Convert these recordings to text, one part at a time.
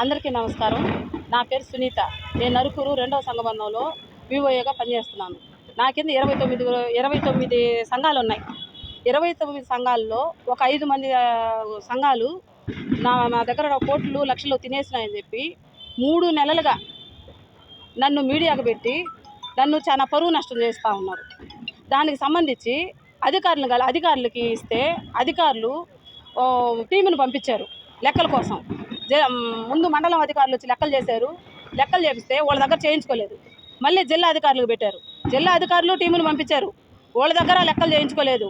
అందరికీ నమస్కారం. నా పేరు సునీత. నేను నరుకూరు 2వ సంఘబంధంలో వివోఏగా పనిచేస్తున్నాను. నా కింద 29 సంఘాలు ఉన్నాయి. 29 సంఘాల్లో ఒక 5 మంది సంఘాలు నా దగ్గర కోట్లు లక్షలు తినేసినాయని చెప్పి 3 నెలలుగా నన్ను మీడియాకు పెట్టి నన్ను చాలా పరువు నష్టం చేస్తూ ఉన్నారు. దానికి సంబంధించి అధికారులకి ఇస్తే అధికారులు టీమును పంపించారు లెక్కల కోసం. ముందు మండలం అధికారులు వచ్చి లెక్కలు చేశారు. లెక్కలు చేపిస్తే వాళ్ళ దగ్గర చేయించుకోలేదు. మళ్ళీ జిల్లా అధికారులకు పెట్టారు. జిల్లా అధికారులు టీమును పంపించారు. వాళ్ళ దగ్గర లెక్కలు చేయించుకోలేదు.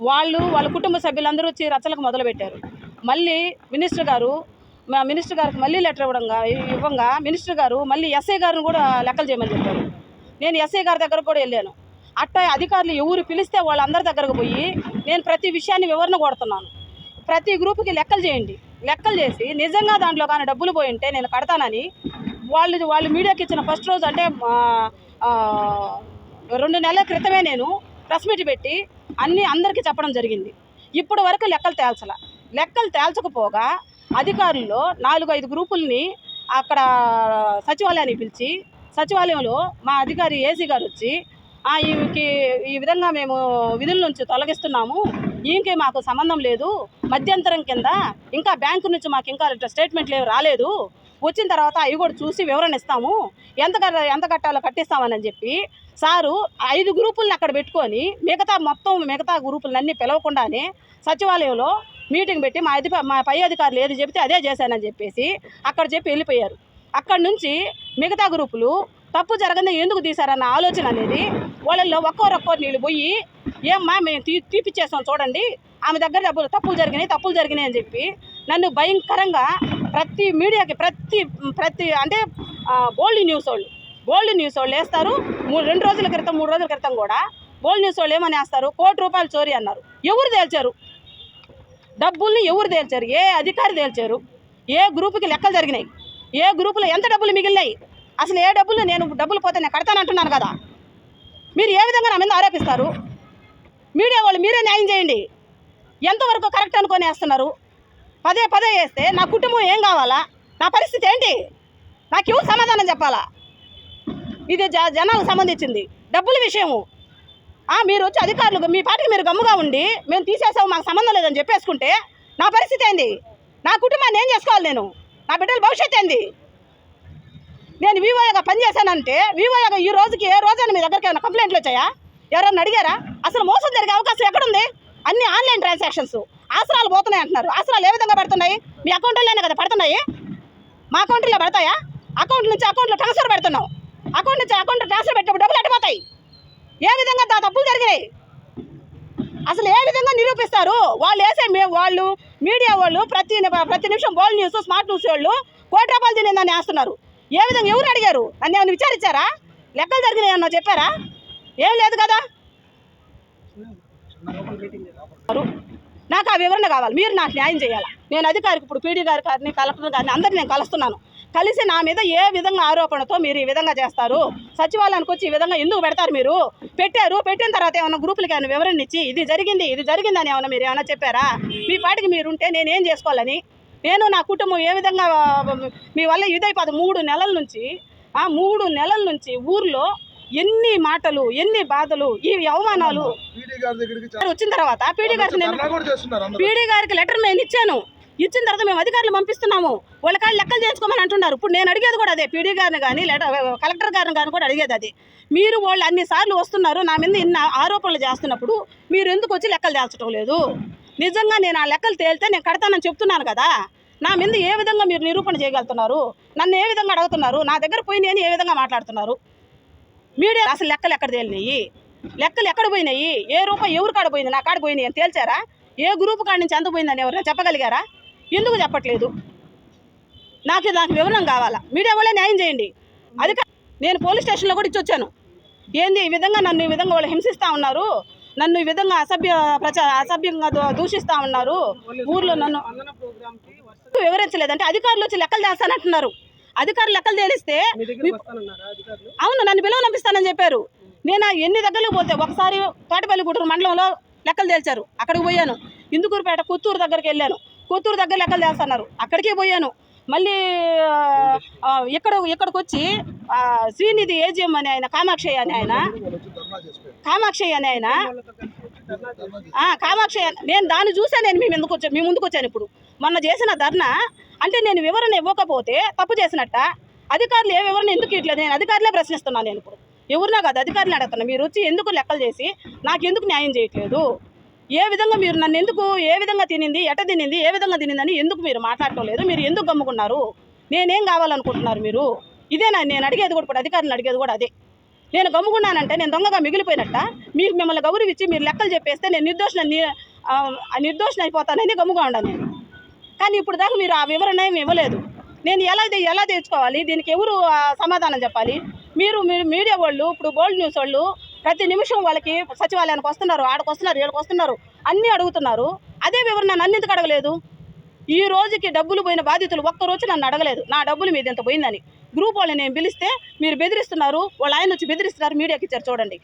వాళ్ళ కుటుంబ సభ్యులందరూ వచ్చి రచ్చలకు మొదలుపెట్టారు. మళ్ళీ మినిస్టర్ గారికి మళ్ళీ లెటర్ ఇవ్వంగా మినిస్టర్ గారు మళ్ళీ ఎస్ఐ గారిని కూడా లెక్కలు చేయమని చెప్పారు. నేను ఎస్ఐ గారి దగ్గరకు కూడా వెళ్ళాను. అట్టా అధికారులు ఎవరు పిలిస్తే వాళ్ళందరి దగ్గరకు పోయి నేను ప్రతి విషయాన్ని వివరణ కొడుతున్నాను. ప్రతి గ్రూపుకి లెక్కలు చేయండి. లెక్కలు చేసి నిజంగా దాంట్లో కానీ డబ్బులు పోయి ఉంటే నేను కడతానని వాళ్ళు మీడియాకి ఇచ్చిన ఫస్ట్ రోజు అంటే 2 నెలల క్రితమే నేను ప్రెస్ మీట్ పెట్టి అందరికీ చెప్పడం జరిగింది. ఇప్పటి వరకు లెక్కలు తేల్చకపోగా అధికారుల్లో 4-5 గ్రూపుల్ని అక్కడ సచివాలయానికి పిలిచి సచివాలయంలో మా అధికారి ఏసీ గారు వచ్చి ఈ విధంగా మేము విధుల నుంచి తొలగిస్తున్నాము, ఈమెకి మాకు సంబంధం లేదు, మధ్యంతరం కింద ఇంకా బ్యాంకు నుంచి మాకు ఇంకా స్టేట్మెంట్లు ఏమి రాలేదు, వచ్చిన తర్వాత అవి కూడా చూసి వివరణ ఇస్తాము, ఎంత కట్టాలో కట్టిస్తామని చెప్పి సారు 5 గ్రూపులను అక్కడ పెట్టుకొని మిగతా గ్రూపులన్నీ పిలవకుండానే సచివాలయంలో మీటింగ్ పెట్టి మా పై అధికారులు ఏది చెబితే అదే చేశానని చెప్పేసి అక్కడ చెప్పి వెళ్ళిపోయారు. అక్కడి నుంచి మిగతా గ్రూపులు తప్పు జరగని ఎందుకు తీశారన్న ఆలోచన అనేది వాళ్ళల్లో ఒక్కొక్కరు నీళ్ళు పోయి ఏమ్మా మేము తీపిచ్చేస్తాం చూడండి, ఆమె దగ్గర తప్పులు జరిగినాయి అని చెప్పి నన్ను భయంకరంగా ప్రతి మీడియాకి ప్రతి అంటే బోల్డ్ న్యూస్ వాళ్ళు వేస్తారు. 2 రోజుల క్రితం 3 రోజుల క్రితం కూడా బోల్డ్ న్యూస్ వాళ్ళు ఏమని వేస్తారు, ₹1 కోటి చోరీ అన్నారు. ఎవరు తేల్చారు? డబ్బుల్ని ఎవరు తేల్చారు? ఏ అధికారి తేల్చారు? ఏ గ్రూపుకి లెక్కలు జరిగినాయి? ఏ గ్రూపులో ఎంత డబ్బులు మిగిలినాయి? అసలు ఏ డబ్బులు డబ్బులు పోతే నేను కడతానంటున్నాను కదా. మీరు ఏ విధంగా నా మీద ఆరోపిస్తారు? మీడియా వాళ్ళు మీరే న్యాయం చేయండి. ఎంతవరకు కరెక్ట్ అనుకొని వేస్తున్నారు? పదే వేస్తే నా కుటుంబం ఏం కావాలా? నా పరిస్థితి ఏంటి? నాకు ఎవరు సమాధానం చెప్పాలా? ఇది జనాలకు సంబంధించింది డబ్బుల విషయము. మీరు వచ్చి అధికారులు మీ పార్టీకి మీరు గమ్ముగా ఉండి మేము తీసేసాము మాకు సంబంధం లేదని చెప్పేసుకుంటే నా పరిస్థితి ఏంది? నా కుటుంబాన్ని ఏం చేసుకోవాలి? నా బిడ్డల భవిష్యత్తు ఏంది? నేను వివోఏగా పనిచేశానంటే వివోఏగా ఈ రోజుకి ఏ రోజైనా మీ దగ్గరికి ఏమైనా కంప్లైంట్లు వచ్చాయా? ఎవరన్నా అడిగారా? అసలు మోసం జరిగే అవకాశం ఎక్కడుంది? అన్ని ఆన్లైన్ ట్రాన్సాక్షన్స్. ఆసరాలు పోతున్నాయి అంటున్నారు. ఆసరాలు ఏ విధంగా పడుతున్నాయి? మీ అకౌంట్లోనే కదా పడుతున్నాయి. మా అకౌంట్లో పడతాయా? అకౌంట్ నుంచి అకౌంట్లో ట్రాన్స్ఫర్ పెడుతున్నాం. అకౌంట్ నుంచి అకౌంట్ ట్రాన్స్ఫర్ పెట్టినప్పుడు డబ్బులు అడ్డిపోతాయి. ఏ విధంగా తప్పులు జరిగినాయి? అసలు ఏ విధంగా నిరూపిస్తారు? వాళ్ళు మీడియా వాళ్ళు ప్రతి నిమిషం బోల్డ్ న్యూస్ స్మార్ట్ న్యూస్ వాళ్ళు ₹1 కోటి తినేదని వేస్తున్నారు. ఏ విధంగా ఎవరు అడిగారు? నన్ను ఏమైనా విచారించారా? లెక్కలు జరిగినాయి అన్న చెప్పారా? ఏం లేదు కదా. నాకు ఆ వివరణ కావాలి. మీరు నాకు న్యాయం చేయాలా. నేను అధికారికి ఇప్పుడు పీడీ గారిని కలెక్టర్ గారిని అందరినీ నేను కలుస్తున్నాను. కలిసి నా మీద ఏ విధంగా ఆరోపణతో మీరు ఈ విధంగా చేస్తారు? సచివాలయానికి వచ్చి ఈ విధంగా ఎందుకు పెడతారు? మీరు పెట్టిన తర్వాత ఏమైనా గ్రూపులకి ఏమైనా వివరణ ఇచ్చి ఇది జరిగిందని ఏమైనా మీరు ఏమైనా చెప్పారా? మీ పాటికి మీరుంటే నేనేం చేసుకోవాలని, నేను నా కుటుంబం ఏ విధంగా మీ వల్ల ఇదైపోదు. 3 నెలల నుంచి ఊర్లో ఎన్ని మాటలు, ఎన్ని బాధలు, ఈ అవమానాలు వచ్చిన తర్వాత పీడీ గారికి లెటర్ నేను ఇచ్చిన తర్వాత మేము అధికారులు పంపిస్తున్నాము. వాళ్ళ కాళ్ళు లెక్కలు చేయించుకోమని అంటున్నారు. ఇప్పుడు నేను అడిగేది కూడా అదే. పీడీ గారిని కానీ కలెక్టర్ గారిని కానీ కూడా అడిగేది అది. మీరు వాళ్ళు అన్నిసార్లు వస్తున్నారు నా మీద ఇన్ని ఆరోపణలు చేస్తున్నప్పుడు మీరు ఎందుకు వచ్చి లెక్కలు తేల్చడం లేదు? నిజంగా నేను ఆ లెక్కలు తేలితే నేను కడతానని చెప్తున్నాను కదా. నా మీద ఏ విధంగా మీరు నిరూపణ చేయగలుగుతున్నారు? నన్ను ఏ విధంగా అడుగుతున్నారు? నా దగ్గర పోయి నేను ఏ విధంగా మాట్లాడుతున్నారు? మీడియా అసలు లెక్కలు ఎక్కడ తేలినాయి? లెక్కలు ఎక్కడ పోయినాయి? ఏ రూపాయి ఎవరు కాడ పోయింది? నా కాడ పోయినాయి అని తేల్చారా? ఏ గ్రూపు కాడ నుంచి ఎంత పోయిందని ఎవరైనా చెప్పగలిగారా? ఎందుకు చెప్పట్లేదు? నాకు వివరణ కావాలా. మీడియా వాళ్ళే న్యాయం చేయండి. అది నేను పోలీస్ స్టేషన్లో కూడా ఇచ్చొచ్చాను. ఏంది ఈ విధంగా నన్ను ఈ విధంగా వాళ్ళు హింసిస్తూ ఉన్నారు, నన్ను ఈ విధంగా అసభ్యంగా దూషిస్తూ ఉన్నారు, ఊర్లో నన్ను వివరించలేదంటే అధికారులు వచ్చి లెక్కలు చేస్తానంటున్నారు. అధికారులు లెక్కలు తేలిస్తే అవును నన్ను పిలువనంపిస్తానని చెప్పారు. నేను ఎన్ని దగ్గరకు పోతే ఒకసారి తోటపల్లి గుంటూరు మండలంలో లెక్కలు తేల్చారు, అక్కడికి పోయాను. ఇందుకూరుపేట కొత్తూరు దగ్గరికి వెళ్ళాను, కొత్తూరు దగ్గర లెక్కలు తేల్స్తున్నారు, అక్కడికి పోయాను. మళ్ళీ ఇక్కడికి వచ్చి శ్రీనిధి ఏజిఎం అని ఆయన కామాక్షయ్య అని ఆయన కామాక్షయ్య నేను దాన్ని చూసా నేను మీ ముందుకు వచ్చాను. ఇప్పుడు మొన్న చేసిన ధర్నా అంటే నేను వివరణ ఇవ్వకపోతే తప్పు చేసినట్ట. అధికారులు ఏ వివరణ ఎందుకు ఇట్లేదు? నేను అధికారులే ప్రశ్నిస్తున్నాను. నేను ఇప్పుడు ఎవరినా కాదు అధికారులు అడుగుతున్నా, మీరు వచ్చి ఎందుకు లెక్కలు చేసి నాకు ఎందుకు న్యాయం చేయట్లేదు? ఏ విధంగా మీరు నన్ను ఎందుకు ఏ విధంగా తినింది, ఎట తినింది, ఏ విధంగా తినిందని ఎందుకు మీరు మాట్లాడటం లేదు? మీరు ఎందుకు గమ్ముకున్నారు? నేనేం కావాలనుకుంటున్నారు మీరు? ఇదేనా నేను అడిగేది కూడా? ఇప్పుడు అధికారులను అడిగేది కూడా అదే. నేను గమ్ముకున్నానంటే నేను దొంగగా మిగిలిపోయినట్ట. మీకు మిమ్మల్ని గౌరవించి మీరు లెక్కలు చెప్పేస్తే నేను నిర్దోషణ అయిపోతానని గమ్ముగా ఉన్నాను నేను. కానీ ఇప్పుడు దాకా మీరు ఆ వివరణ ఏమి ఇవ్వలేదు. నేను ఎలా తెచ్చుకోవాలి? దీనికి ఎవరు సమాధానం చెప్పాలి? మీరు మీడియా వాళ్ళు, ఇప్పుడు గోల్డ్ న్యూస్ వాళ్ళు ప్రతి నిమిషం వాళ్ళకి సచివాలయానికి వస్తున్నారు, ఆడకు వస్తున్నారు, ఏడుకు వస్తున్నారు, అన్నీ అడుగుతున్నారు. అదే వివరణ నన్ను ఎందుకు అడగలేదు? ఈ రోజుకి డబ్బులు పోయిన బాధితులు ఒక్కరోజు నన్ను అడగలేదు, నా డబ్బులు మీద ఎంత పోయిందని. గ్రూప్ వాళ్ళని నేను పిలిస్తే మీరు బెదిరిస్తున్నారు, వాళ్ళ ఆయన వచ్చి బెదిరిస్తున్నారు, మీడియాకి ఇచ్చారు చూడండి.